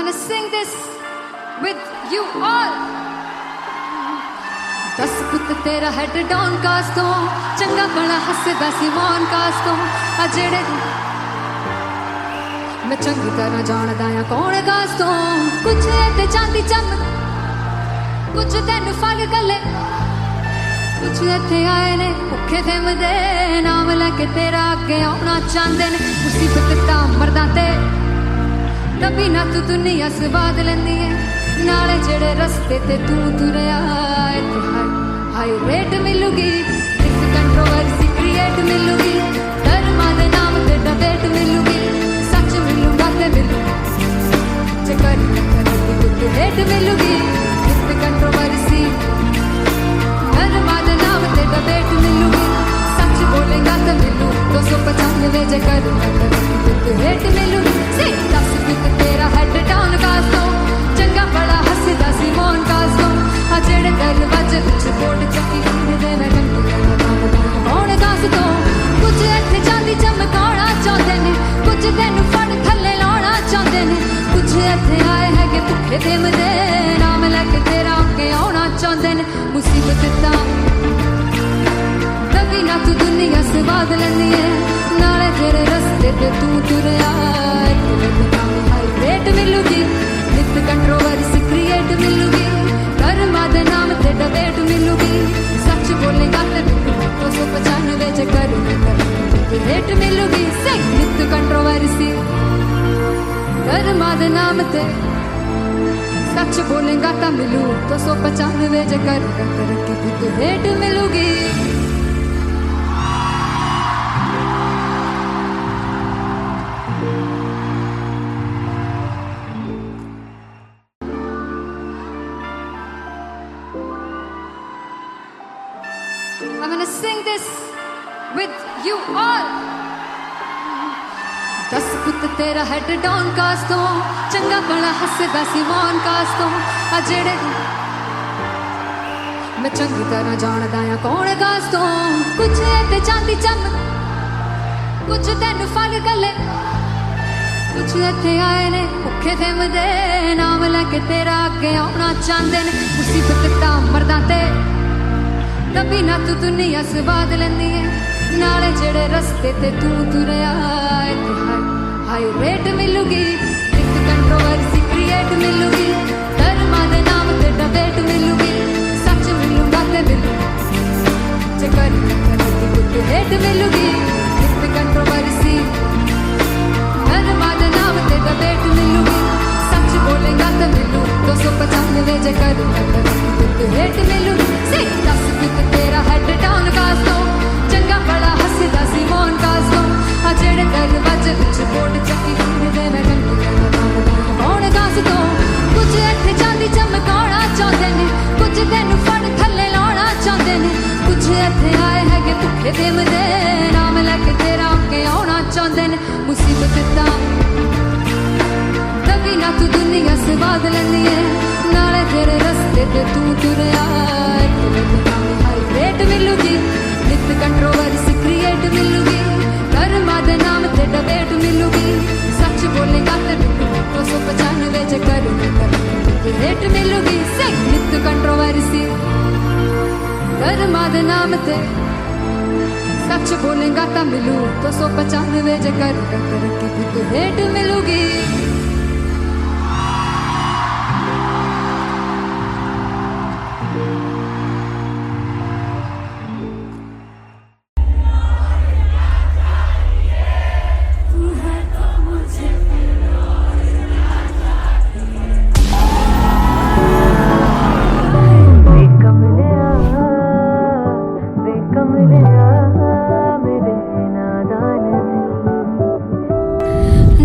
gonna sing this with you all. दस पुत तेरा हेड डॉन कास तो चंगा बड़ा हसदा सी मौन कास तो आ जेड़े मैं चंगी तरह जानदा आ कौन कास तो कुछ ते चांदी चम कुछ तेन फल गले कुछ इत्थे आए ने भुखे फिमदे नाम लैके तेरा अगे आउणा चाहंदे ने मुसीबत तां मरदा ते तभी ना तू दुनिया स्वाद लैंदी है नाले जेड़े रस्ते ते तू तुरया इत्थे हाई रेट मिलूगी इस कंट्रोवर्सी क्रिएट मिलूगी धर्मा दे नाम ते डिबेट मिलूगी सच मिलूगा ते मिलू जे कर कुछ रेट मिलूगी इस कंट्रोवर्सी धर्मा दे नाम ते डिबेट मिलूगी सच बोलेगा तो मिलू 295 जे कर कुछ रेट मिलूगी से 10 कुछ तेरा हेड डाउन कास दो चंगा बड़ा हसदा सी मौन कास दो आ जेड़े दरवाजे विच बोर्ड चक्की दे मैं घंटी कौन कास दो कुछ इत्थे चांदी चमकाउणा चाहंदे ने कुछ तैनू फड़ थल्ले लाउणा चाहंदे ने कुछ इत्थे आए हैगे भुखे फिमदे नाम लैके तेरा अगे आउणा चाहंदे ने मुसीबत तां तभी ना तू दुनिया स्वाद लैंदी है नाले तेरे रस्ते ते तू तुरया हाई रेट मिलूगी नित कंट्रोवर्सी क्रिएट मिलूगी धर्मा दे नाम ते डिबेट मिलूगी सच बोलेगा ते 295 जे कर रेट मिलूगी से नित कंट्रोवर्सी धर्मा दे नाम ते सच बोलेगा ता मिलू 295 जे कर rate मिलूगी I'm gonna sing this with you all. दस पुत तेरा हेड डॉन कास तो चंगा बड़ा हसदा सी मौन कास तो आ जेड़े मैं चंगी तरह जानदा आ कौन कास तो कुछ ते चांदी चम कुछ तेन फल गले कुछ इत्थे आए ने भुखे फिमदे नाम लैके तेरा अगे आउणा चाहंदे ने मुसीबत तां मरदा ते तभी ना तू दुनिया स्वाद लैंदी है नाले जेड़े रस्ते ते तू तुरया इत्थे हाई रेट मिलूगी इस कंट्रोवर्सी क्रिएट मिलूगी धर्मा दे नाम ते डिबेट मिलूगी सच मिलूगा ते मिलू जे कर कुछ रेट मिलूगी इस कंट्रोवर्सी धर्मा दे नाम ते डिबेट मिलूगी सच बोलेगा ते मिलू 295 जे कर कुछ रेट मिलूगी से 10 कुछ तेरा हेड डाउन कास दो चंगा बड़ा हसदा सी मौन कास दो आ जेड़े दरवाजे विच बोर्ड चक्की दे मैं घंटी कौन कास दो कुछ इत्थे चांदी चमकाउणा चाहंदे ने कुछ तैनू फड़ थल्ले लाउणा चाहंदे ने कुछ इत्थे आए हैगे भुखे फिमदे नाम लैके तेरा अगे आउणा चाहंदे ने मुसीबत तां तभी ना तू दुनिया स्वाद लैंदी है नाले तेरे रस्ते ते तू तुरया हाई रेट मिलूगी नित कंट्रोवर्सी क्रिएट मिलूगी धर्मा दे नाम ते डिबेट मिलूगी सच बोलेगा ते 295 जे कर रेट मिलूगी से नित कंट्रोवर्सी धर्मा दे नाम ते सच बोलेगा ता मिलू 295 जे कर रेट मिलूगी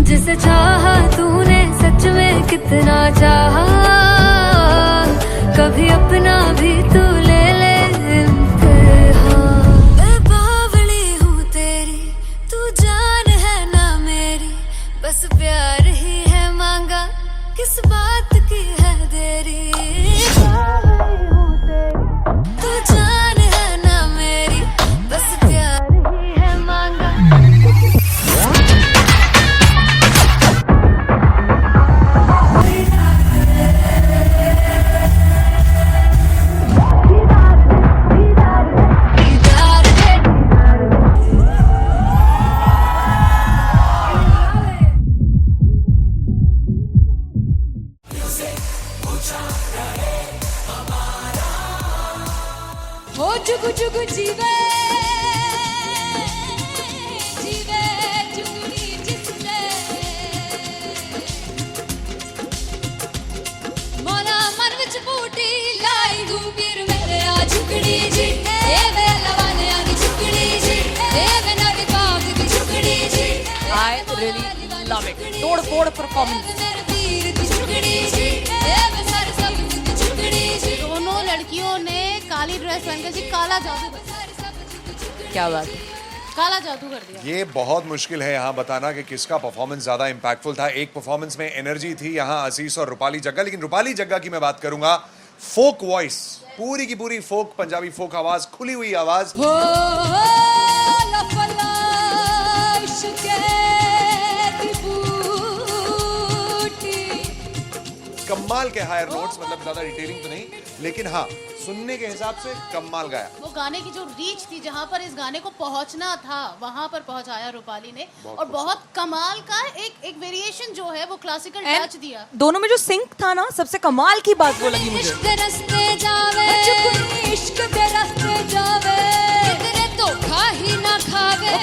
जिसे चाहा तूने सच में कितना चाहा कभी अपना भी तू ले ले इम्तिहान मैं बावली हूँ तेरी तू जान है ना मेरी बस प्यार ही है मांगा किस बात की है देरी बावली हूँ तेरी तू जान है ना मेरी बस प्यार ही है मांगा I really love it. तोड़-फोड़ performance. दोनों लड़कियों ने काली ड्रेस पहनकर जी काला जादू कर दिया। क्या बात है. काला जादू कर दिया। ये बहुत मुश्किल है यहाँ बताना कि किसका परफॉर्मेंस ज्यादा इंपैक्टफुल था। एक परफॉर्मेंस में एनर्जी थी यहाँ असीस और रूपाली जग्गा, लेकिन रूपाली जग्गा की मैं बात करूंगा, फोक वॉइस, पूरी की पूरी फोक, पंजाबी फोक आवाज, खुली हुई आवाज, कमाल के हायर नोट्स, मतलब ज्यादा डिटेलिंग तो नहीं, लेकिन हाँ सुनने के हिसाब से कमाल गाया। वो गाने की जो रीच थी, जहाँ पर इस गाने को पहुंचना था वहां पर पहुंचाया रूपाली ने, और बहुत कमाल का एक वेरिएशन जो है वो क्लासिकल टच दिया। दोनों में जो सिंक था ना, सबसे कमाल की बात वो लगी मुझे. इश्क दे रस्ते जावे, इश्क दे रस्ते जावे, कितने धोखा ही ना खावे,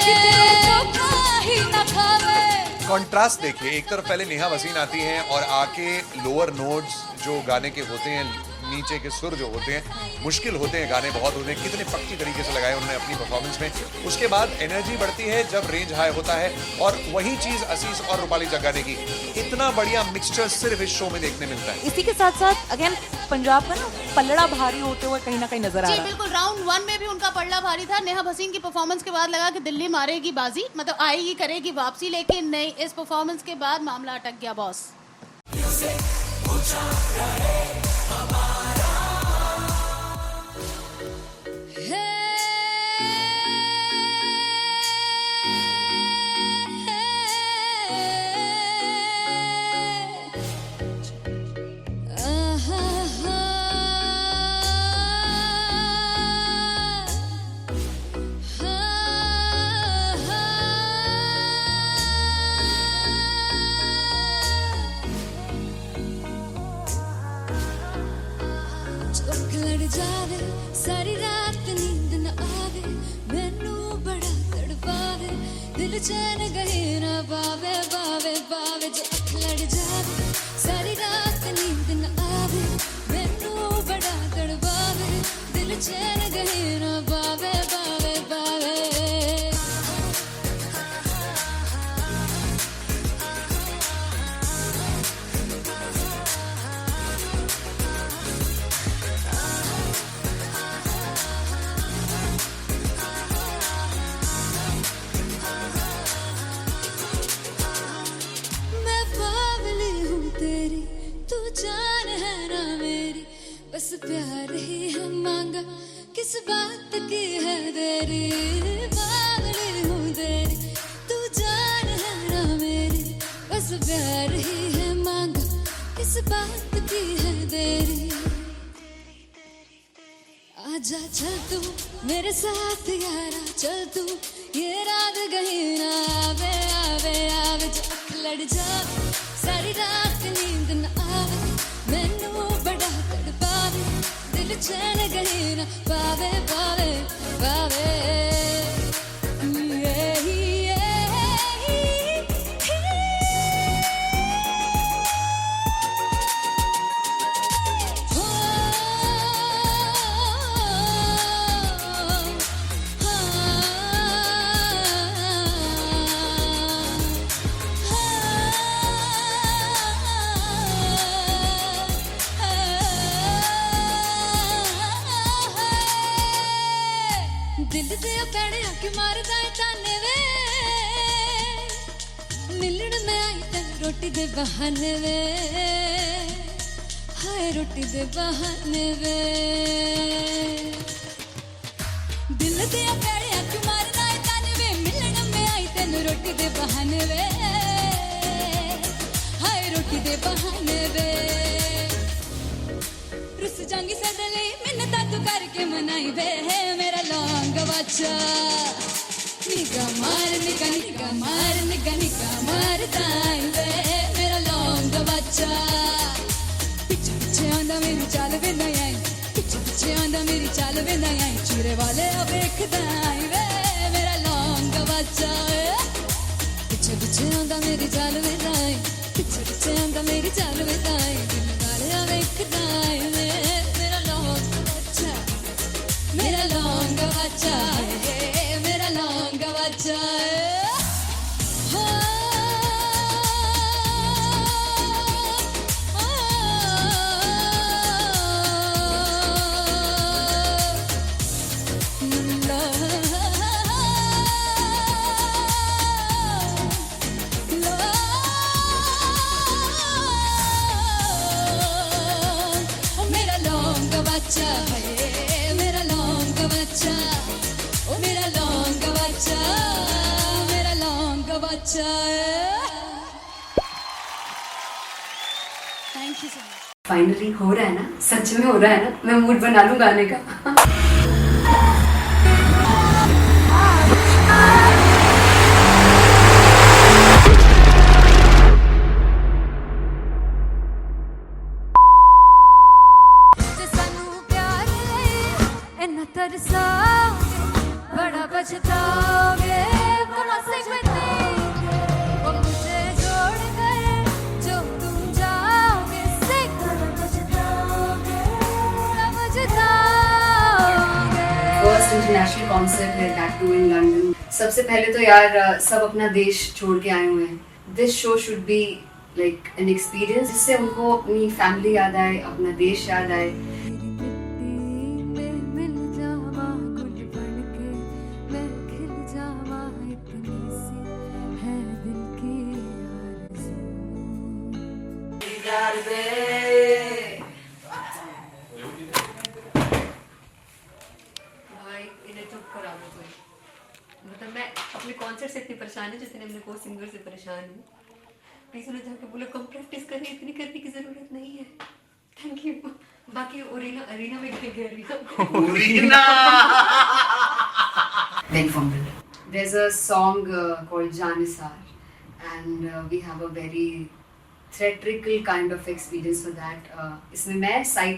धोखा ही ना खावे. कॉन्ट्रास्ट देखिए, एक तरफ पहले नेहा वसीन आती हैं और आके लोअर नोट्स जो गाने के होते हैं, नीचे के सुर जो होते हैं, मुश्किल होते हैं गाने, बहुत होते हैं, कितने पक्की तरीके से लगाए उन्होंने अपनी परफॉर्मेंस में. उसके बाद एनर्जी बढ़ती है जब रेंज हाई होता है, और वही चीज असीस और रूपाली जग्गा ने की. इतना बढ़िया मिक्सचर सिर्फ इस शो में देखने मिलता है. इसी के साथ साथ अगेन पंजाब का ना पलड़ा भारी होते हुए कहीं ना कहीं नजर आ जी रहा है. बिल्कुल, राउंड 1 में भी उनका पलड़ा भारी था. नेहा भसीन की परफॉर्मेंस के बाद लगा कि दिल्ली मारेगी बाजी, मतलब आएगी, करेगी वापसी, लेकिन नहीं, इस परफॉर्मेंस के बाद मामला अटक गया बॉस. जावे सारी रात नींद न आवे, मैनू बड़ा तड़पावे, दिल चैन गहे ना पावे, पावे पावे. जो अख लड़ जावे सारी रात नींद न आवे, मैनू बड़ा तड़पावे, दिल चैन गहे ना पावे, पावे पावे. जान है ना मेरी, बस प्यार ही है मांगा, किस बात की है देरी, बावली हूँ तेरी, तू जान है ना मेरी, बस प्यार ही है मांगा, किस बात की है देरी. आजा चल तू मेरे साथ यारा, चल तू ये रात कहीं ना आवे, आवे आवे. जो अख लड़ जावे सारी रात नींद न आवे, मैनू बड़ा तड़पावे, दिल चैन कहीं ना पावे, पावे पावे. दिल दे पैड़े आके मारदा है ताने वे, मिलन में आई तन रोटी दे बहाने वे, हाय रोटी दे बहाने वे. दिल दे पैड़े आके मारदा है ताने वे, मिलन में आई तन रोटी दे बहाने वे, हाय रोटी दे बहाने वे. रुस जांगी सदले मिन्नता तू करके मनाई वे, मेरा लौंग बच्चा. निगा मार निगा निगा मार निगा निगा मारदाई वे, मेरा लौंग बच्चा. पीछे पीछे आंदा मेरी चाल वे नहीं आई, पीछे पीछे आंदा मेरी चाल वे नहीं आई, चूरे वाले अब देखदाई वे, मेरा लौंग बच्चा. पीछे पीछे आंदा मेरी चाल वे नहीं आई, पीछे पीछे आंदा मेरी चाल वे नहीं आई, दिल वाले अब देखदाई वे, मेरा लौंग बच्चा, मेरा लौंग बच्चा, मेरा लौंग बच्चा. हाय मेरा लौंग का बच्चा, ओ मेरा लौंग का बच्चा, मेरा लौंग का बच्चा। Thank you so much. Finally हो रहा है ना, सच में हो रहा है ना, मैं मूड बना लूं गाने का। बड़ा पछताओगे बड़ा से वो मुझे छोड़ कर जो तुम जाओगे से बड़ा पछताओगे बड़ा पछताओगे। फर्स्ट इंटरनेशनल कॉन्सर्ट है, दैट टू इन लंदन। सबसे पहले तो यार सब अपना देश छोड़ के आए हुए हैं। This show should be like an experience, जिससे उनको अपनी फैमिली याद आए, अपना देश याद आए। भाई इन्हें चुप करा दो कोई। मतलब मैं अपने कॉन्सर्ट से इतनी परेशान है जितने अपने को सिंगर से परेशान हूँ। प्लीज उन्हें जाके बोलो कम प्रैक्टिस करनी, इतनी करने की जरूरत नहीं है। Thank you. बाकी अरीना में गए arena Very fumble. There's a song called Janisar, and we have a very theatrical kind of experience for that. इसमें मैं साइड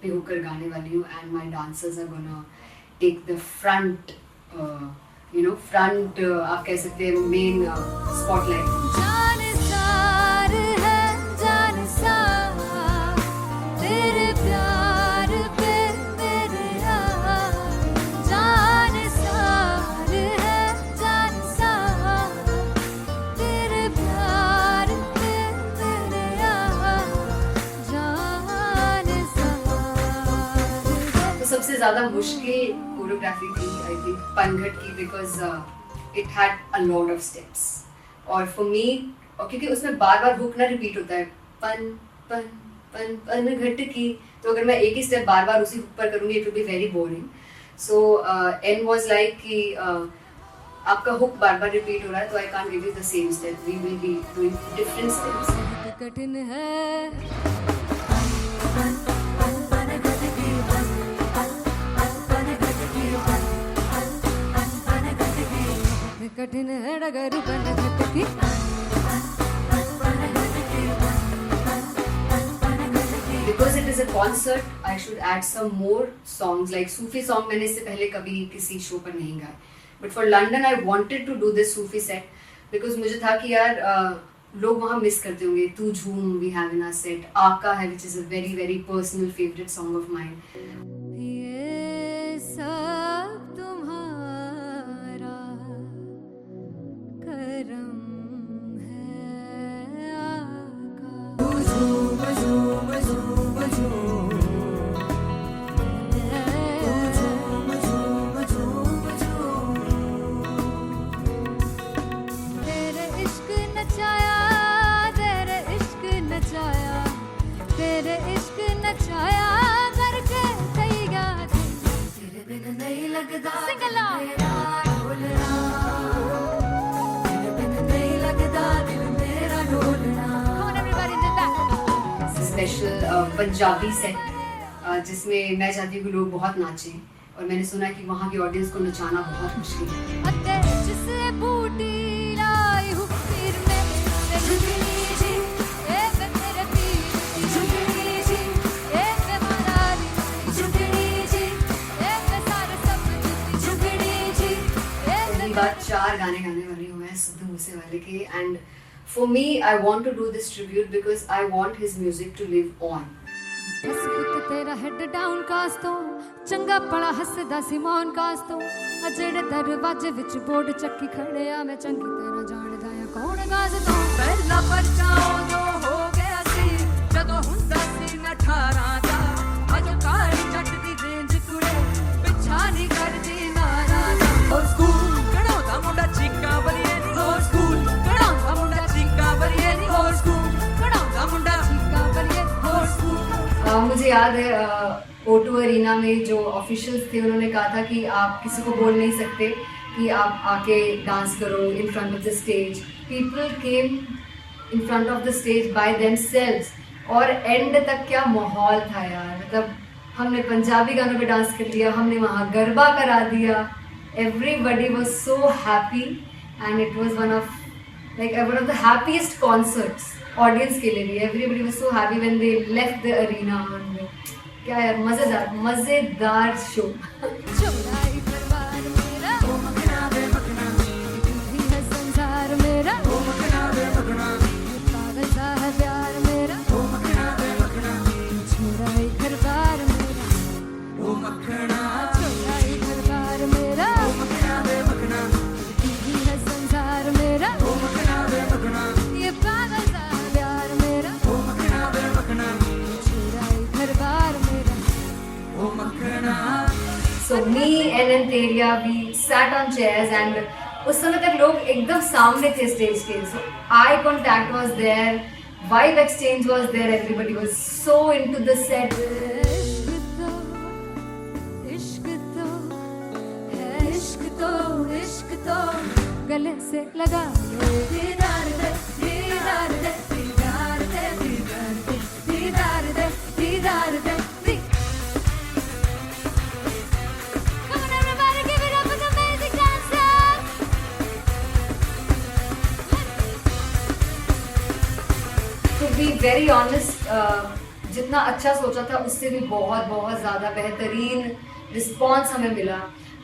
पे होकर गाने वाली हूँ, and my dancers are gonna take the front, front आप कह सकते हैं main spotlight. जानिसार है जानिसार, तेरे प्यार पे मेरे यार। जानिसार है जानिसार, तेरे प्यार पे मेरे यार। जानिसार। तो सबसे ज़्यादा मुश्किल कोरियोग्राफी थी आई थिंक पनघट की, because it had a lot of steps. और फॉर मी, और क्योंकि उसमें बार बार हुक ना रिपीट होता है, पन पन पन पन घट की, तो अगर मैं एक ही स्टेप बार बार उसी हुक पर करूंगी it will be very boring. So and was like कि आपका हुक बार बार रिपीट हो रहा है, तो I can't give you the same step, we will be doing different steps. कठिन है कठिन है डगर बनघट की। Because it is a concert, I should add some more songs, like Sufi song मैंने इससे पहले कभी किसी शो पर नहीं गाए। But for London I wanted to do this Sufi set because मुझे था कि यार लोग वहाँ मिस करते होंगे। तू झूम we have in our set, आका है which is a very very personal favorite song of mine. ये सब तुम्हारा करम है आका। तेरे इश्क नचाया, तेरे इश्क नचाया, तेरे इश्क नचाया करके कई याद। तेरे बिन नहीं लगता सिंगला मेरा ढोलना, तेरे बिन नहीं लगता दिल मेरा ढोलना। Come on everybody did that. Special Punjabi set जिसमें मैं चाहती हूँ कि लोग बहुत नाचें, और मैंने सुना कि वहाँ की ऑडियंस को नचाना बहुत मुश्किल है। अते जिसे बूटी लाई हूँ पीर में, ते झुकनी जी, ए वे मेरे पीर की झुकनी जी, ए वे मनाली झुकनी जी, ए वे सारे सब की झुकनी जी, ए पहली बार 4 गाने गाने वाली हूँ मैं सिद्धू मूसेवाले के, and for me I want to do this tribute because I want his music to live on. बस पुत तेरा हेड डाउन कास्तो, चंगा पड़ा हसदा सिमोन कास्तो। अजेड़े दरवाजे विच बोर्ड चक्की खड़े आ, मैं चंगी तरह जानदा आ कौन गाज तो। पहला परचाओ जो हो गया सी जदों हुंदा सी मैं 18 दा, अजो काली जट दी रेंज कुड़े पिछा नहीं करदी नारा दा। हो स्कूल कढ़ाउंदा मुंडा चीका बलिए नी, हो स्कूल कढ़ाउंदा मुंडा चीका बलिए नी, हो स्कूल कढ़ाउंदा मुंडा चीका बलिए, हो स्कूल। मुझे याद है O2 अरीना में जो ऑफिशियल्स थे उन्होंने कहा था कि आप किसी को बोल नहीं सकते कि आप आके डांस करो in front of the stage. People came in front of the stage by themselves और एंड तक क्या माहौल था यार. मतलब हमने पंजाबी गानों पे डांस कर लिया, हमने वहाँ गरबा करा दिया. Everybody was so happy and it was one of the happiest concerts audience के लिए भी. Everybody was so happy when they left the arena. क्या यार, मजेदार शो. चौराई दरबार मेरा ओ मखना बे मखना तू ही है संसार मेरा ओ मखना बे मखना पागल सा है प्यार मेरा ओ मखना बे मखना चौराई दरबार मेरा ओ मखना चौराई दरबार मेरा ओ मखना बे मखना तू ही है संसार मेरा ओ मखना बे मखना ये पागल सा है प्यार मेरा ओ मखना बे मखना चौराई दरबार मेरा. So me and Anteria, we sat on chairs and उस समय तक लोग एकदम सामने थे स्टेज के. So eye contact was there, vibe exchange was there, everybody was so into the set. इश्क तो है इश्क तो गले से लगा ले दीदार दे दीदार दे दीदार दे दीदार दे दीदार दे. Come on everybody, give it up for the amazing dancers. To be very honest, जितना अच्छा सोचा था उससे भी बहुत ज़्यादा बेहतरीन रिस्पॉन्स हमें मिला.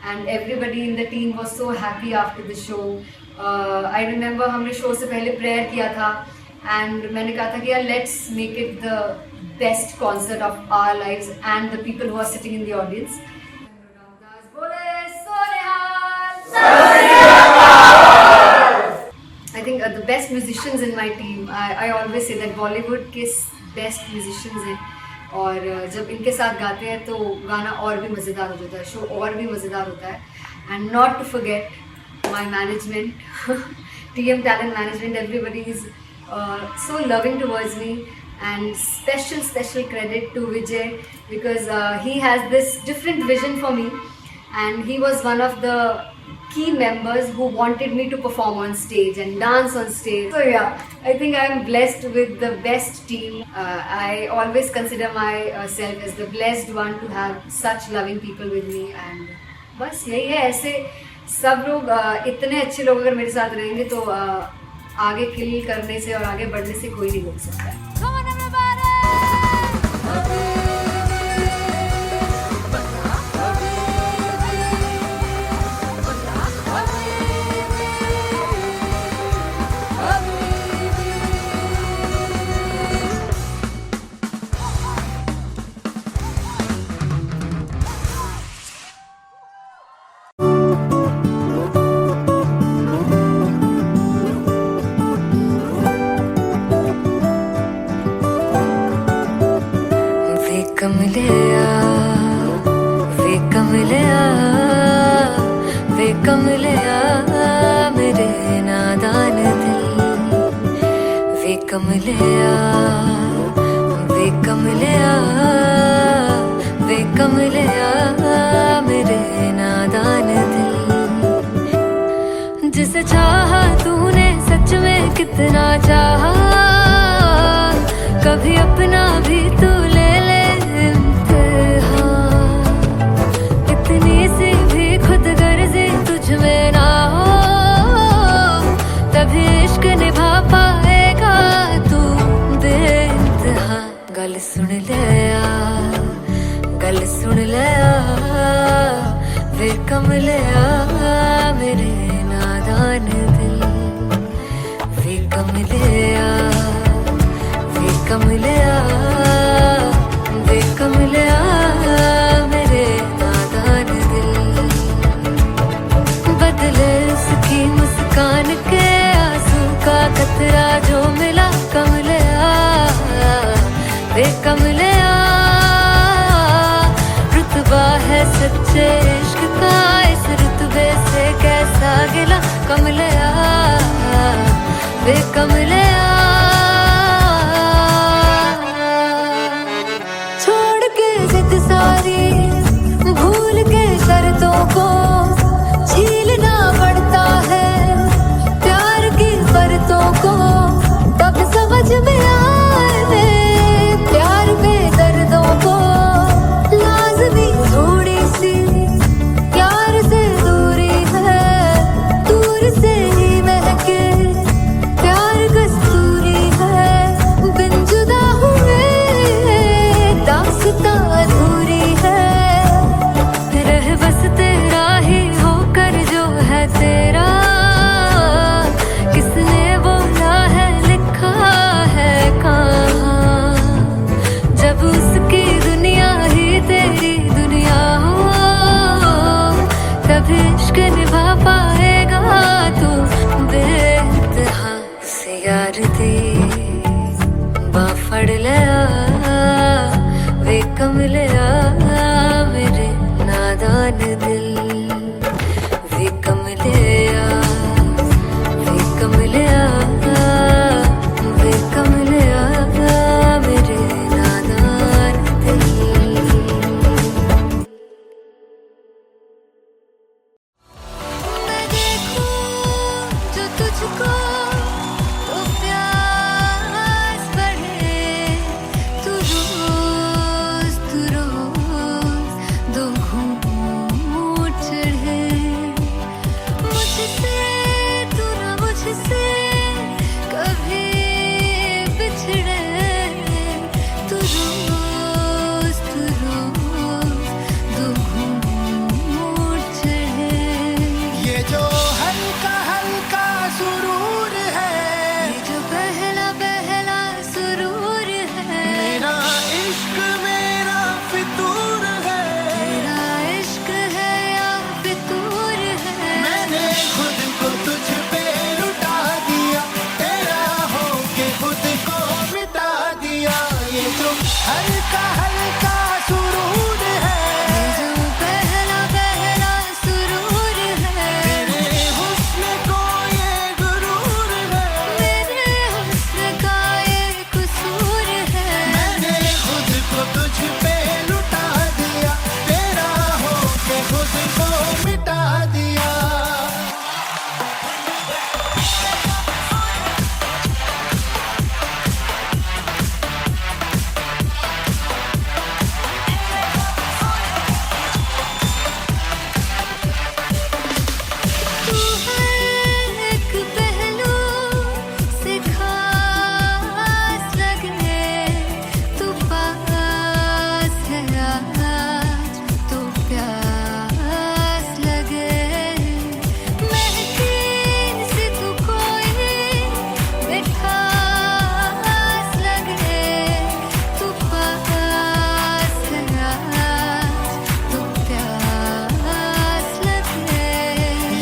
And everybody in the team was so happy after the show. I remember हमने शो से पहले प्रेयर किया था एंड मैंने कहा था कि यार let's make it the best concert of our lives and the people who are sitting in the audience. I think the best musicians in my team, I always say that Bollywood के best musicians हैं और जब इनके साथ गाते हैं तो गाना और भी मज़ेदार हो जाता है, शो और भी मज़ेदार होता है. And not to forget my management, TM Talent Management, everybody is so loving towards me. And special credit to Vijay because he has this different vision for me and he was one of the key members who wanted me to perform on stage and dance on stage. So yeah, I think I am blessed with the best team. I always consider myself as the blessed one to have such loving people with me and बस यही है. ऐसे सब लोग इतने अच्छे लोग अगर मेरे साथ रहेंगे तो आगे किल करने से और आगे बढ़ने से कोई नहीं रोक सकता है. Come on everybody. कमलिया मेरे नादान दिल वे कमलिया मेरे नादान दिल. जिसे चाहा तूने सच में कितना चाहा, कभी अपना भी तू ले ले इम्तिहान. इतनी सी भी खुद गर्जी तुझ में ना हो तभी इश्क निभा पाएगा तू बेइंतहा. गल सुन ले वे कमलिया मेरे नादान दिल वे कमलिया मेरे नादान दिल. बदले उसकी मुस्कान के आंसू का कतरा जो मिला कमलिया वे कमलिया. रुतबा है सच्चे इश्क का इस रुतबे से कैसा गिला कमलिया वे कमलिया. छोड़ के जिद सारी कमलिया मेरे नादान दिल वे कमलिया वे कमलिया वे कमलिया मेरे नादान दिल मैं देखूं जो तुझको तो प्यास बढ़े तू रोज दो घूंट चढ़े मुझसे तू ना मुझसे कभी बिछड़े तू रोज दो घूंट चढ़े ये जो हल्का हल्का सुरूर है, ये जो पहला पहला सुरूर है मेरा इश्क मेरा फितूर है। तेरा इश्क है या फितूर है मैंने खुद को तुझ पे लुटा दिया, तेरा होके खुद को मिटा दिया। ये जो हल्का हल्का सुरूर है, ये जो पहला पहला सुरूर है तेरे हुस्न को ये गुरूर है। मेरे हुस्न का ये कसूर है मैंने खुद को तुझ पे लुटा दिया, तेरा होके खुद को मिटा दिया। तू है एक पहलू से खास लगे तू पास है आज तो प्यास लगे महकी से तू कोई मिठास लगे तू पास है आज तो प्यास लगे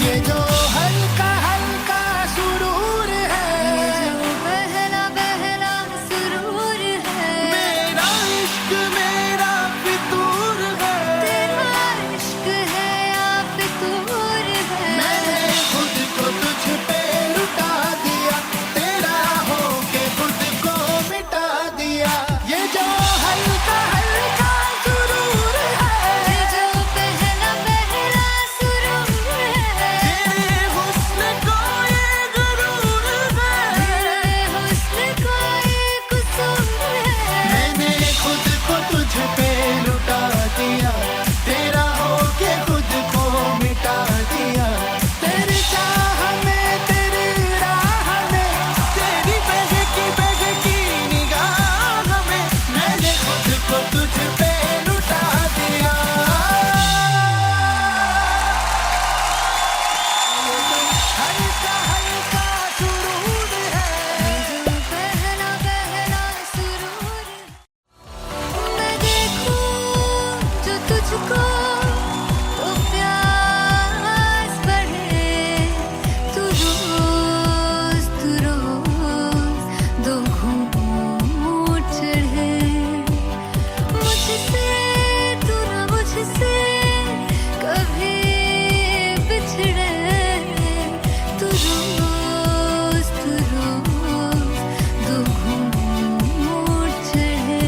ये जो हल्का हल्का सुरूर है, ये जो पहला पहला सुरूर है मेरा इश्क मेरा फितूर है। तेरा इश्क है या फितूर है मैंने खुद को तुझ पे लुटा दिया, तेरा होके खुद को मिटा दिया। ये जो हल्का हल्का सुरूर है, ये जो पहला पहला सुरूर है तेरे हुस्न को ये गुरूर है। तेरे हुस्न का ये कसूर है मैंने खुद को तुझ पे लुटा दिया, तेरा होके खुद को मिटा दिया। तेरी चाह में तेरी राह में तेरी बहकी निगाह में मैंने खुद को तुझ पे लुटा दिया। हल्का हल्का सुरूर है, ये जो पहला पहला सुरूर मैं देखूं जो तुझको तो प्यास बढ़े तू रोज दो घूंट चढ़े मुझसे तू ना मुझसे कभी बिछड़े तू रोज दो घूंट चढ़े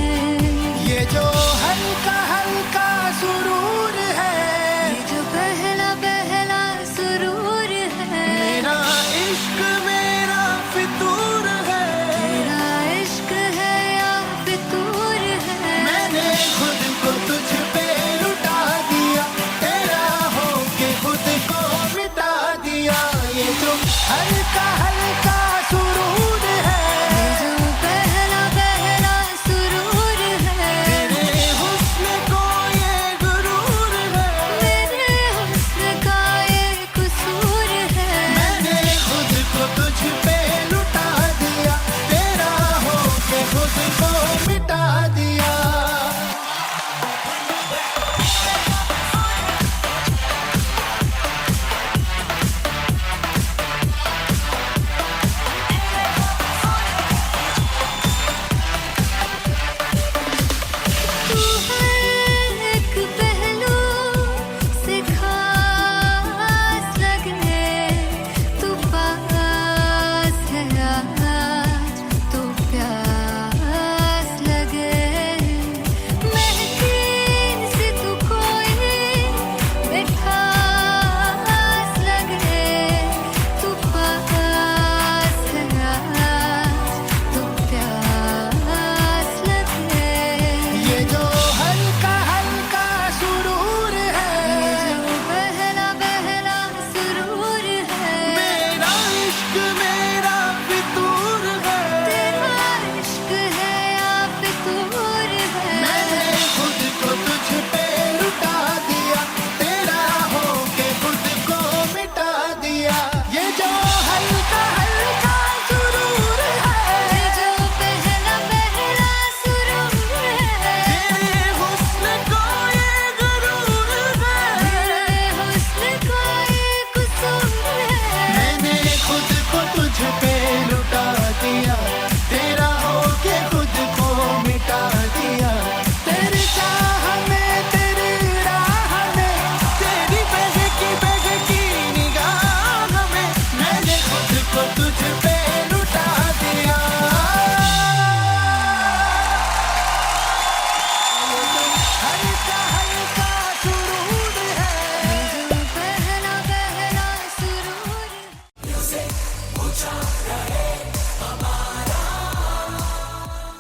ये जो हल्का हल्का सुरूर है, ये जो पहला पहला सुरूर है मेरा इश्क मेरा फितूर है। तेरा इश्क है या फितूर है मैंने खुद को तुझ पे लुटा दिया, तेरा होके खुद को मिटा दिया। ये जो हल्का हल्का सुरूर है, ये जो पहला पहला सुरूर है तेरे हुस्न को ये गुरूर है। मेरे हुस्न का ये कसूर है मैंने खुद को तुझ पे लुटा दिया, तेरा होके खुद को मिटा दिया।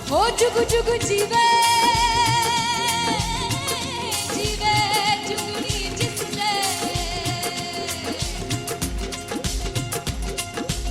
हो जुग जुग जीवे जीवे जुगनी जिसने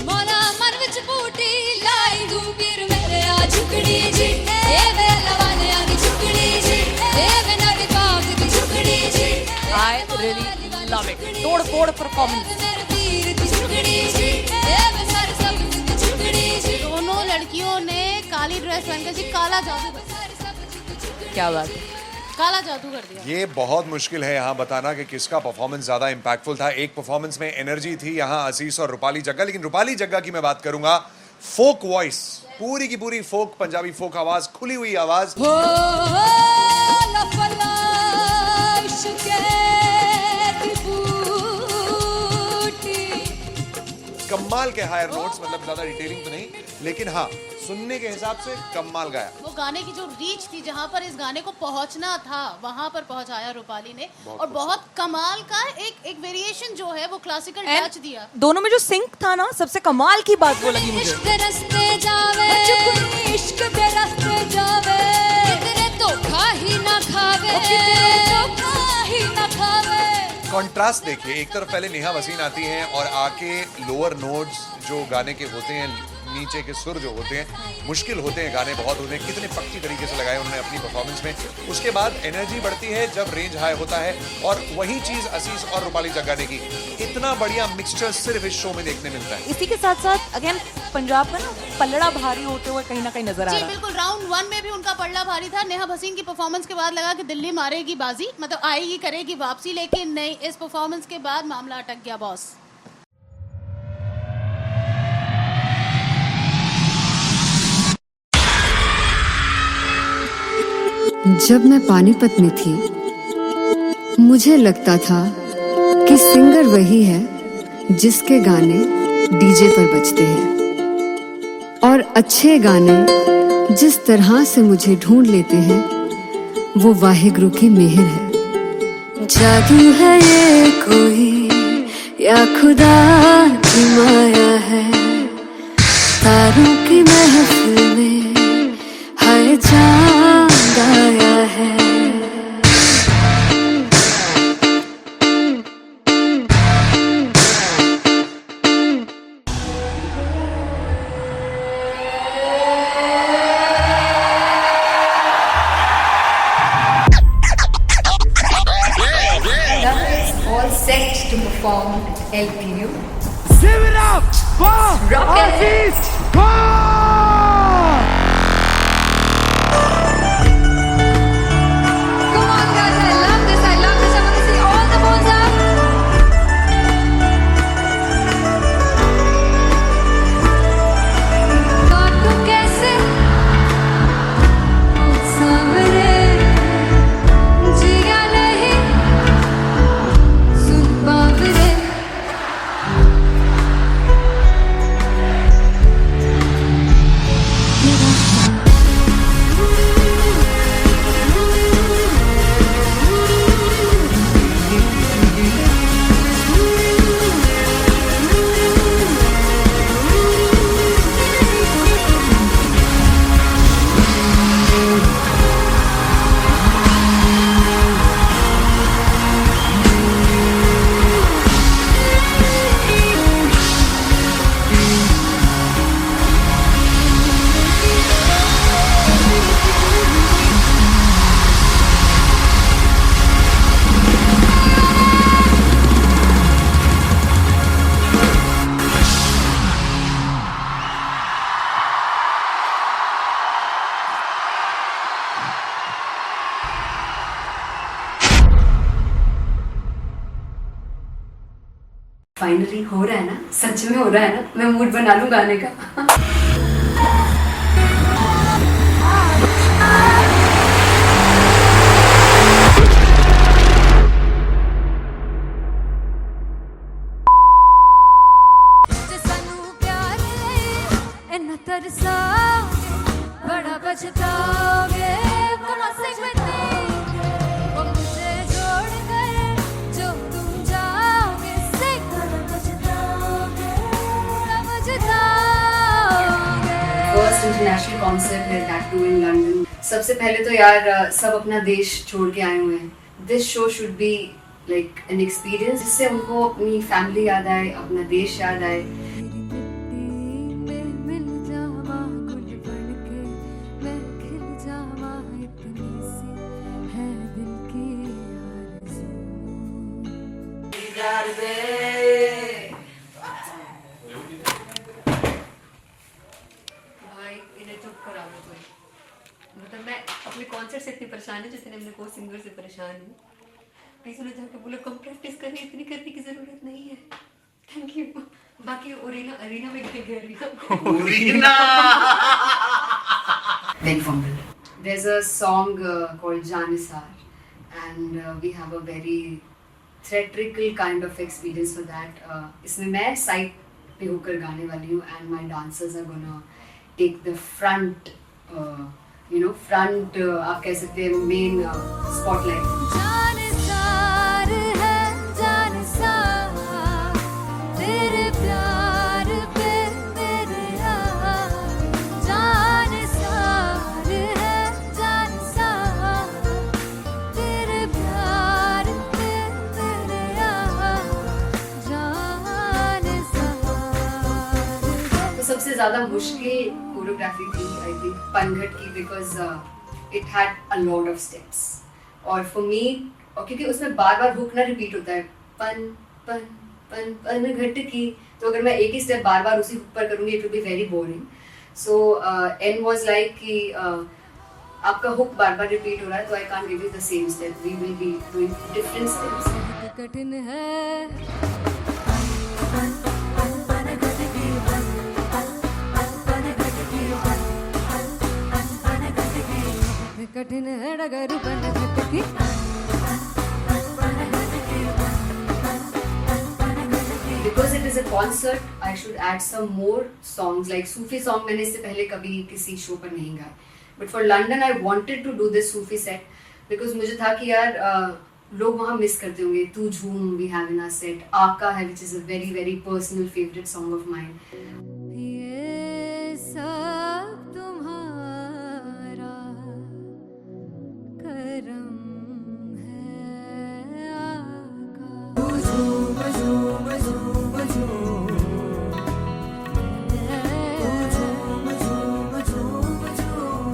मोला मन विच बूटी लाई दूबीर मेरे आ झुकड़ी जी ए वे लवाने आगी झुकड़ी जी ए वे नवी बाग दी झुकड़ी जी I really love it. तोड़-फोड़ performance. मेरे वीर दी झुकड़ी जी ए वे सारे सब दी झुकड़ी जी दोनों लड़कियों ने काली ड्रेस पहनकर जी काला जादू क्या बात है। काला जादू कर दिया। ये बहुत मुश्किल है यहाँ बताना कि किसका परफॉर्मेंस ज्यादा इंपैक्टफुल था। एक परफॉर्मेंस में एनर्जी थी यहाँ असीस और रूपाली जग्गा, लेकिन रूपाली जग्गा की मैं बात करूंगा फोक वॉइस, पूरी की पूरी फोक, पंजाबी फोक आवाज, खुली हुई आवाज। हो लफला इश्क़ की बूटी कमाल के हायर नोट्स, मतलब ज्यादा डिटेलिंग तो नहीं, लेकिन हाँ सुनने के हिसाब से कमाल गाया। वो गाने की जो रीच थी, जहाँ पर इस गाने को पहुंचना था वहां पर पहुंचाया रूपाली ने, और बहुत कमाल का एक वेरिएशन जो है वो क्लासिकल टच दिया। दोनों में जो सिंक था ना, सबसे कमाल की बात वो लगी मुझे। इश्क़ दे रस्ते जावे इश्क़ दे रस्ते जावे कितने धोखा ही ना खावे धोखा ही ना खावे। कॉन्ट्रास्ट देखिए, एक तरफ पहले नेहा वसीन आती हैं और आके लोअर नोट्स जो गाने के होते हैं, नीचे के सुर जो होते हैं, मुश्किल होते हैं, गाने बहुत होते हैं, कितने पक्की तरीके से लगाए उन्होंने अपनी परफॉर्मेंस में। उसके बाद एनर्जी बढ़ती है जब रेंज हाई होता है, और वही चीज असीस और रूपाली जग्गा ने की। इतना बढ़िया मिक्सचर सिर्फ इस शो में देखने मिलता है। इसी के साथ साथ अगेन पंजाब का ना पल्लड़ा भारी होते हुए कहीं ना कहीं नजर आ जी रहा है। बिल्कुल, राउंड 1 में भी उनका पल्ला भारी था। नेहा भसीन की परफॉर्मेंस के बाद लगा कि दिल्ली मारेगी बाजी, मतलब आएगी, करेगी वापसी, लेकिन नहीं, इस परफॉर्मेंस के बाद मामला अटक गया बॉस। जब मैं पानीपत में थी मुझे लगता था कि सिंगर वही है जिसके गाने डीजे पर बजते हैं, और अच्छे गाने जिस तरह से मुझे ढूंढ लेते हैं वो वाहिगुरु की मेहर है। जादू है ये कोई या खुदा की माया है, तारों की महफिल में हर चांद आया है। All set to perform LPU. Give it up for Rock and Aziz Khan! Come on guys, I love this, I love this. I want to see all the balls up. काटूं कैसे सामने जिया नहीं सुन बावरे। फाइनली हो रहा है ना, सच में हो रहा है ना, मैं मूड बना लूं गाने का। सानू प्यार ले इन्ना तरसाओगे, बड़ा पछताओगे, कहाँ से बतेंगे वो मुझे छोड़ कर जो तुम जाओगे, से बड़ा पछताओगे, बड़ा पछताओगे। फर्स्ट इंटरनेशनल कॉन्सर्ट है, दैट टू इन लंदन। सबसे पहले तो यार सब अपना देश छोड़ के आए हुए हैं। This show should be like an experience जिससे उनको अपनी फैमिली याद आए, अपना देश याद आए। मिल जावा गुल बनके मैं खिल जावा इतनी सी है दिल की भाई इन्हें चुप करा दो कोई। मतलब मैं अपने कॉन्सर्ट से इतनी परेशान हूँ जितने अपने को सिंगर से परेशान हूँ। प्लीज उन्हें जाके बोलो कम प्रैक्टिस करनी, इतनी करने की जरूरत नहीं है। Thank you. बाकी अरीना में गए arena Big Fumble. There's a song called Janisar, and we have a very theatrical kind of experience for that. इसमें मैं साइड पे होकर गाने वाली हूँ, and my dancers are gonna take the front, front आप कह सकते हैं main spotlight. जानसार है जानसार तेरे प्यार पे मेरे जानसार है जानसार तेरे प्यार पे मेरे जानसार। तो सबसे ज़्यादा मुश्किल कोरियोग्राफी थी आई थिंक पनघट की, because it had a lot of steps. और फॉर मी, और क्योंकि उसमें बार बार हुक ना रिपीट होता है, पन पन पन पनघट की, तो अगर मैं एक ही स्टेप बार बार उसी हुक पर करूँगी it will be very boring. So and was like कि आपका हुक बार बार रिपीट हो रहा है, तो I can't give you the same step, we will be doing different steps. कठिन है कठिन है डगर पनघट की। Because it is a concert, I should add some more songs. Like Sufi song मैंने इससे पहले कभी किसी शो पर नहीं गाए. But for London, I wanted to do this Sufi set because मुझे था कि यार लोग वहाँ मिस करते होंगे. तू झूम we have in our set. आका है which is a very very personal favorite song of mine. ये सब तुम्हारा करम है आका। तू झूम झूम झूम झूम झूम झूम झूम झूम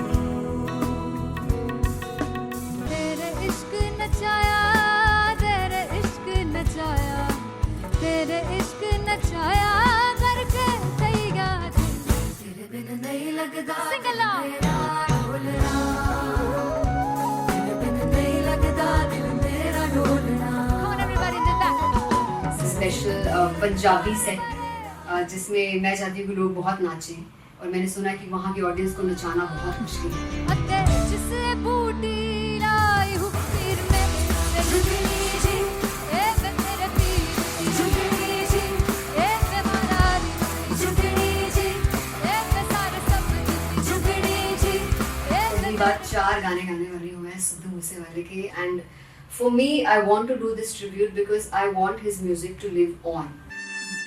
तेरे इश्क नचाया तेरे इश्क नचाया तेरे इश्क नचाया करके तैयार तेरे बिन नहीं लगता सिंगला ढोलना तेरे बिन नहीं लगता दिल मेरा ढोलना। Come on everybody did that. Special Punjabi set जिसमें मैं चाहती हूँ कि लोग बहुत नाचें, और मैंने सुना है कि वहाँ की ऑडियंस को नचाना बहुत मुश्किल है। अते जिसे बूटी लाई हूँ पीर में झुकनी जी ए वे तेरे पीर झुकनी जी ए वे मरारी झुकनी जी ए वे सारे सब झुकनी जी ए पहली बार 4 गाने गाने वाली हूँ मैं सिद्धू मूसेवाले के, and for me I want to do this tribute because I want his music to live on.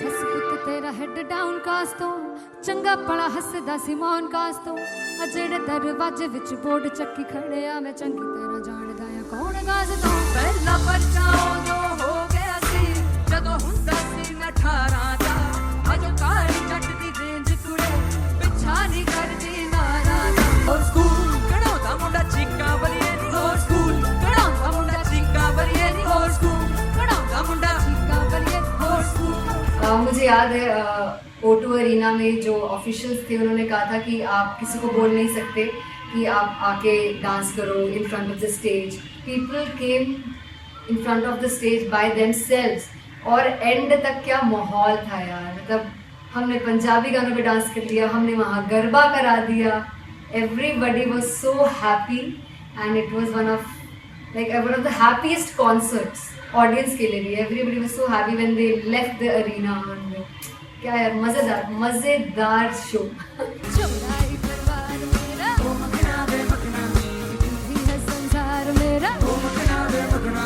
बस पुत तेरा हेड डाउन कास तो चंगा पड़ा हसदा सिमोन कास तो अजड़े दरवाजे विच बोर्ड चक्की खड़े आ मैं चंगी तरह जानदा आ कौन गाज तो ਪਹਿਲਾ ਪਰਚਾ ਉਦੋਂ ਹੋ ਗਿਆ ਸੀ ਜਦੋਂ ਹੁੰਦਾ ਸੀ ਮੈਂ 18 ਦਾ ਅਜੋ ਕਾਲੀ ਜੱਟ ਦੀ ਰੇਂਜ ਕੁੜੇ ਪਿੱਛਾ ਨਹੀਂ ਕਰਦੀ ਨਾਰਾ ਦਾ ਹੋਰ ਸਕੂਲ ਕਢਾਉਂਦਾ ਮੁੰਡਾ ਚੀਕਾਂ ਬਲੀਏ ਨੀ ਹੋਰ ਸਕੂਲ ਕਢਾਉਂਦਾ ਮੁੰਡਾ ਚੀਕਾਂ ਬਲੀਏ ਨੀ ਹੋਰ ਸਕੂਲ ਕਢਾਉਂਦਾ ਮੁੰਡਾ ਚੀਕਾਂ ਬਲੀਏ ਹੋਰ ਸਕੂਲ। मुझे याद है O2 अरीना में जो ऑफिशियल्स थे उन्होंने कहा था कि आप किसी को बोल नहीं सकते कि आप आके डांस करो in front of the stage. People came in front of the stage by themselves, और एंड तक क्या माहौल था यार। मतलब हमने पंजाबी गानों पे डांस कर लिया, हमने वहाँ गरबा करा दिया, everybody was so happy and it was one of the happiest concerts audience के लिए भी। Everybody was so happy when they left the arena. क्या यार मजेदार शो। चौराई परिवार मेरा ओ मखना बे मखना भी है संसार मेरा ओ मखना बे मखना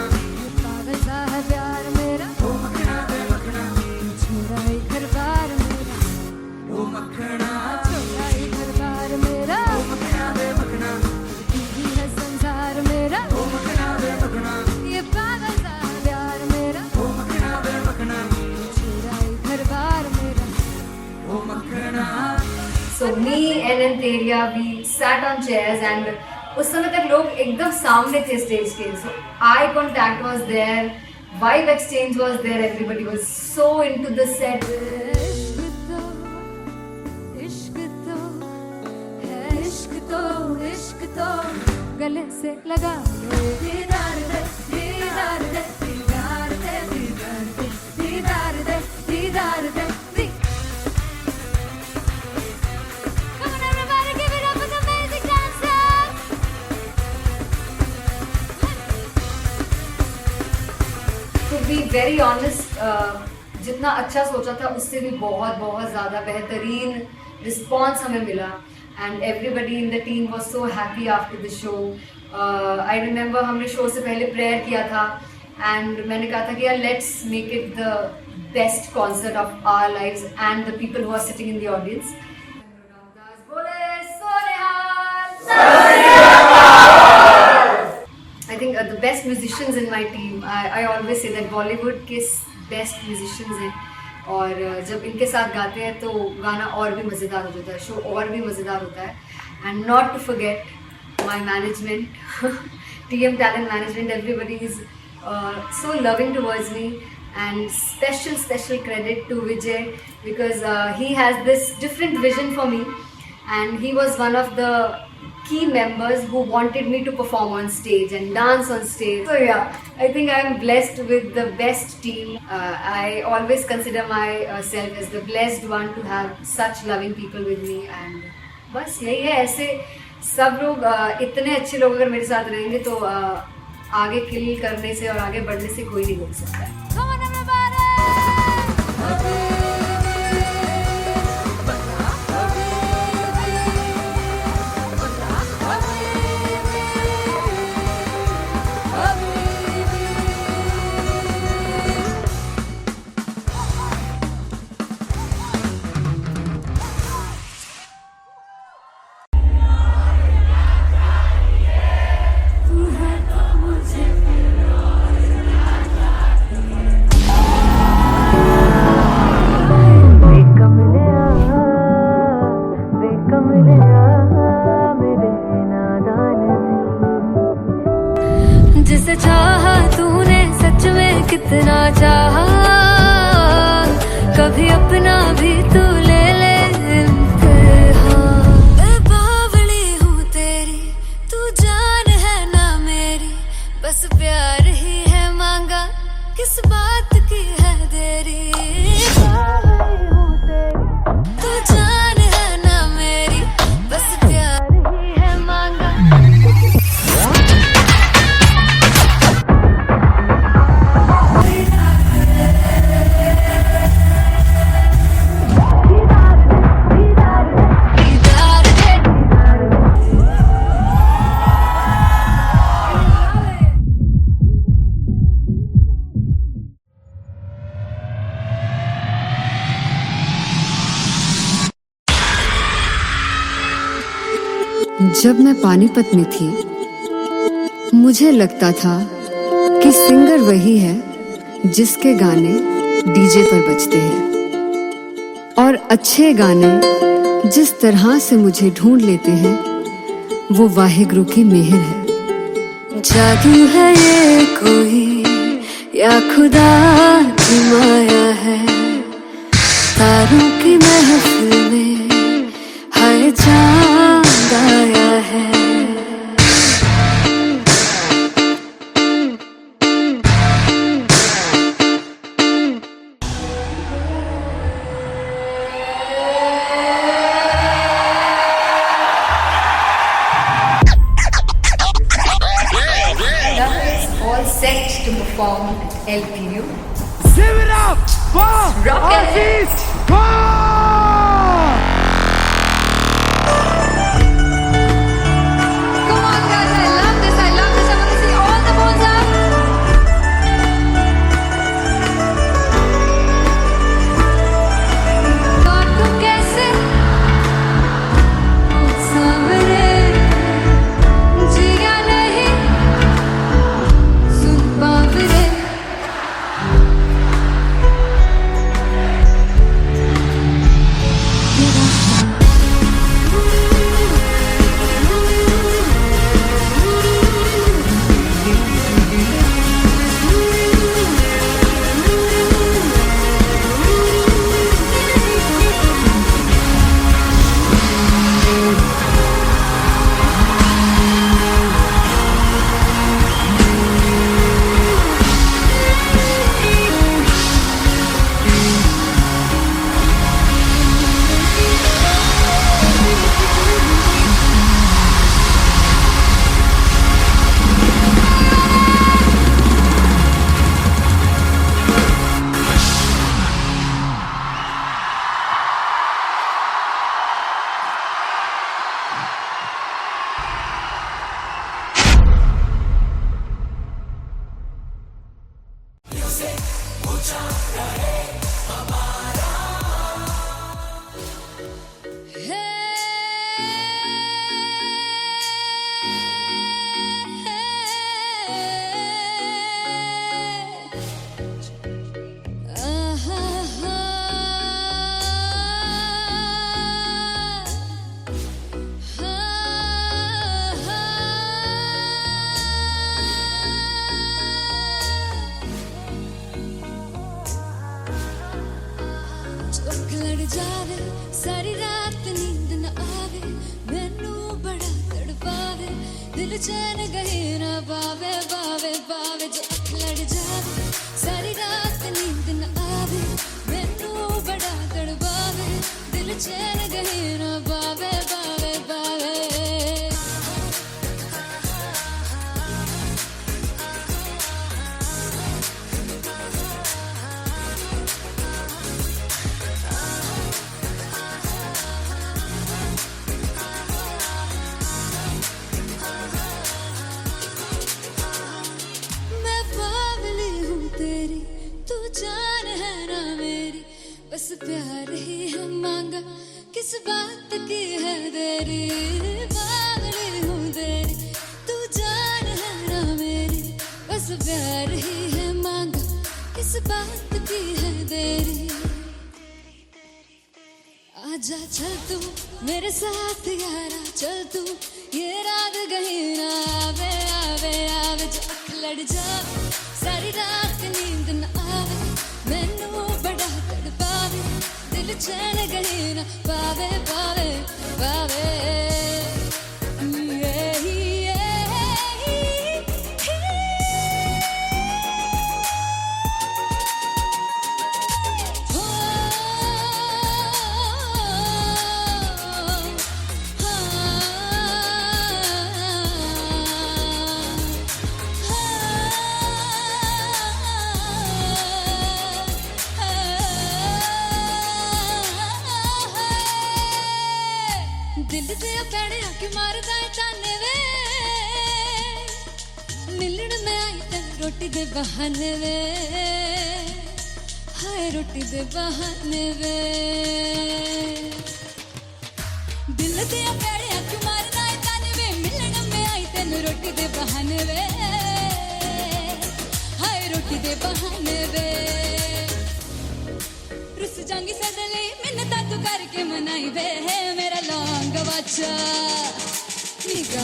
पागल सा है प्यार मेरा ओ मखना बे मखना चौराई परिवार मेरा ओ मखना चौराई परिवार So me and Anteria, we sat on chairs and उस समय तक लोग एकदम सामने थे स्टेज के. So eye contact was there, vibe exchange was there, everybody was so into the set. इश्क तो है, इश्क तो इश्क तो गले से लगा लो. दीदार दे दीदार दे दीदार दे दीदार दे दीदार दे दीदार दे. Come on everybody, give it up for the amazing dancers. To be very honest, जितना अच्छा सोचा था उससे भी बहुत बहुत ज़्यादा बेहतरीन रिस्पॉन्स हमें मिला. And everybody in the team was so happy after the show. I remember हमने शो से पहले प्रेयर किया था एंड मैंने कहा था कि यार let's make it the best concert of our lives and the people who are sitting in the audience. I think the best musicians in my team, I always say that Bollywood के best musicians हैं और जब इनके साथ गाते हैं तो गाना और भी मज़ेदार हो जाता है, शो और भी मज़ेदार होता है. And not to forget my management, TM Talent Management, everybody is so loving towards me. And special credit to Vijay because he has this different vision for me and he was one of the key members who wanted me to perform on stage and dance on stage. So yeah, I think I'm blessed with the best team. I always consider myself as the blessed one to have such loving people with me. And बस यही है, ऐसे सब लोग इतने अच्छे लोग अगर मेरे साथ रहेंगे तो आगे किल करने से और आगे बढ़ने से कोई नहीं रोक सकता है. Come on everybody. जिसे चाहा तूने सच में कितना चाहा, कभी अपना भी तू ले ले इम्तिहान. मैं बावली हूँ तेरी, तू जान है ना मेरी, बस प्यार ही है मांगा, किस बात की है देरी. बावली हूँ तेरी, तू जान है ना मेरी, बस प्यार ही है मांगा. जब मैं पानीपत में थी मुझे लगता था कि सिंगर वही है जिसके गाने डीजे पर बजते हैं और अच्छे गाने जिस तरह से मुझे ढूंढ लेते हैं वो वाहिगुरु की मेहर है. जादू है ये कोई या खुदा की माया है, तारों की महफिल में हाय चांद आया है. All set to perform at LPU. Give it up for Aziz Khan! Come on guys, I love this, I want to see all the balls up. God तुम कैसे सामने जिया नहीं सुन बाबरे. चैन गही ना पावे पावे पावे जो अख लड़ जावे सारी रात नींद न आवे मैनू बड़ा तड़पावे दिल चैन गही ना पावे पावे पावे मैं बावली हूँ तेरी तू जान है ना मेरी बस प्यार ही है मांगा किस बात की है देरी बावली हूँ तेरी तू जान है ना मेरी बस प्यार ही है मांगा किस बात की है देरी आजा चल तू मेरे साथ यारा चल तू ये रात गही ना आवे आवे आवे जो अख लड़ जावे सारी रात नींद न आवे मैनू बड़ा तड़पावे दिल चैन गही ना पावे पावे पावे दिल से पैड़े आके मारदा है ताने वे मिलन में आई तन रोटी दे बहाने वे हाय रोटी दे बहाने वे दिल से पैड़े आके मारदा है ताने वे मिलन में आई तन रोटी दे बहाने वे हाय रोटी दे बहाने वे रुस जांगी सदले मिन्नता तू करके मनाई वे मेरा लौंग बच्चा निगा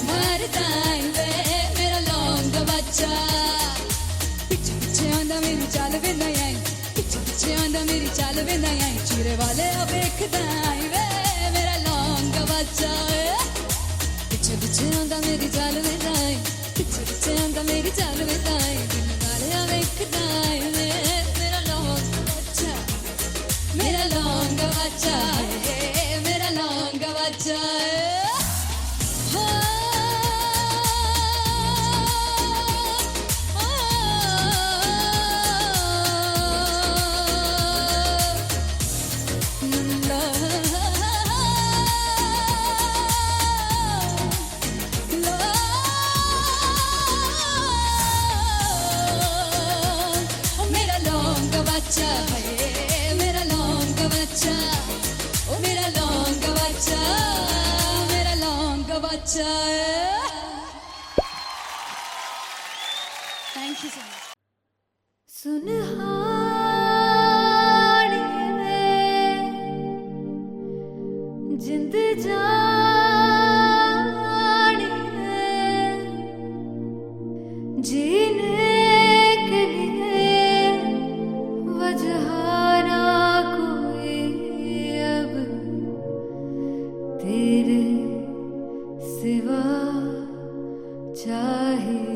मार दाई वे मेरा लौंग बच्चा पीछे पीछे आंदा मेरी चाल वे ना आई पीछे पीछे आंदा मेरी चाल वे ना आई चूरे वाले वेख दाई वे मेरा लौंग बच्चा पीछे पीछे आंदा मेरी चाल वे ना आई पीछे पीछे आंदा मेरी चाल वे ना आई दिन वाले वेख दाई वे मेरा लौंग बच्चा मेरा लौंग बच्चा मेरा लौंग बच्चा मेरा लौंग बच्चा मेरा लौंग बच्चा ओ मेरा लौंग बच्चा मेरा लौंग बच्चा thank you so much Sunhani में जिंद जानी में जीने के लिए वजह ना कोई अब तेरे सिवा चाहिए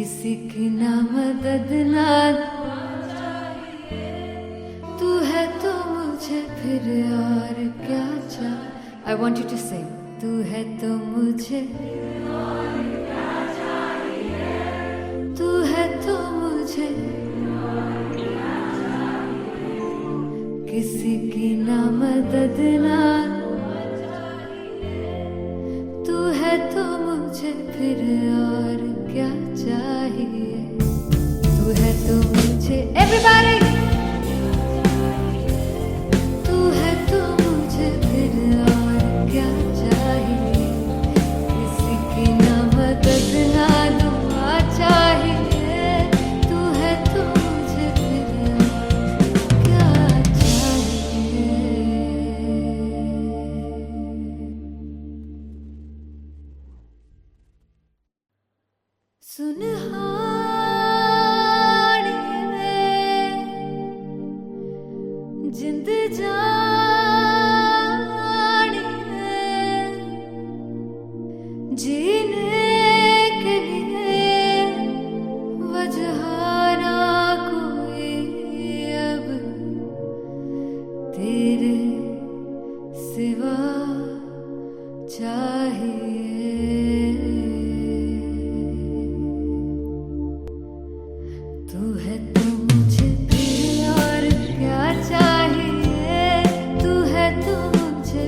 किसी की ना मदद ना तू है तो मुझे फिर और क्या चाह I want you to sing तू है तो मुझे तू है तो मुझे किसी की ना मदद ना तू है तो मुझे फिर और क्या चाहिए तू है तो मुझे everybody तू है तो मुझे फिर और क्या चाहिए किसी की ना मदद ना दुआ चाहिए तू है तो मुझे फिर और क्या चाहिए सुनहानिए जिंद जानिए जीने के लिए वजह ना कोई अब तेरे सिवा चाहिए तू है तो मुझे फिर और क्या चाहिए तू है तो मुझे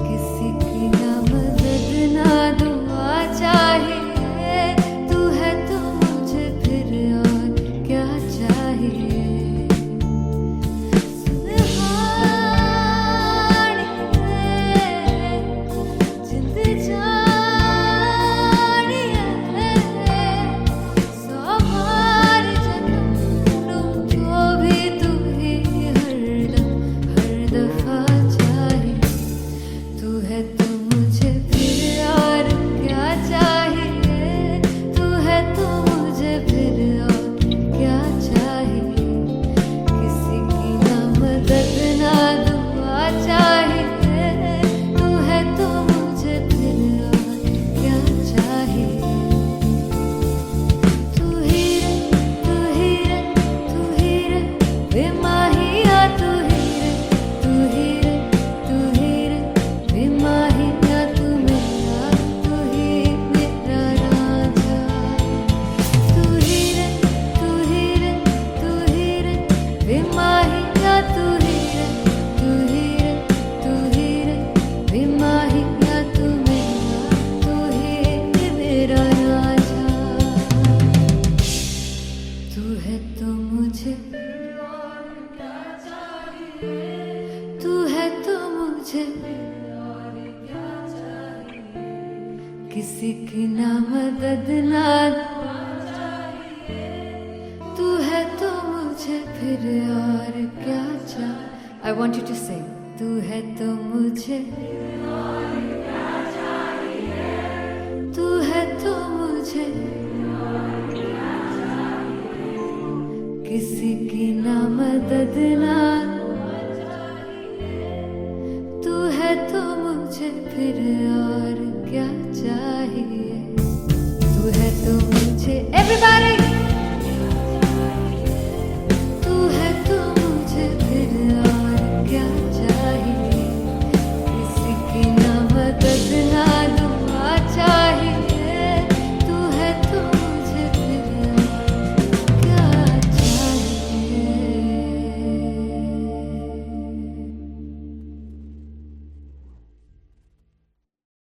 किसी की ना मदद ना दुआ चाहिए तू है तो मुझे फिर और क्या चाहिए जिंद जानिए सवार जन्म जो भी तू ही हरदम हर दफा चाहिए तू है तो मुझे फिर और क्या चाहिए तू है तो मुझे फिर और क्या चाहिए किसी की ना मदद ना दुआ चाहिए तू है तो मुझे फिर और क्या चाहिए तू ही रे बेमाहिया तू ही रे बेमाहिया तू मेरा राजा तू ही रे बेमाहिया तू ही रे बेमाहिया तू मेरा राजा तू है तो मुझे तू है तो मुझे किसी की ना मदद ना तू है तो मुझे फिर और क्या चाह I want you to sing तू है तो मुझे तू है तो मुझे किसी की ना मदद ना तू है तो मुझे फिर और क्या चाहिए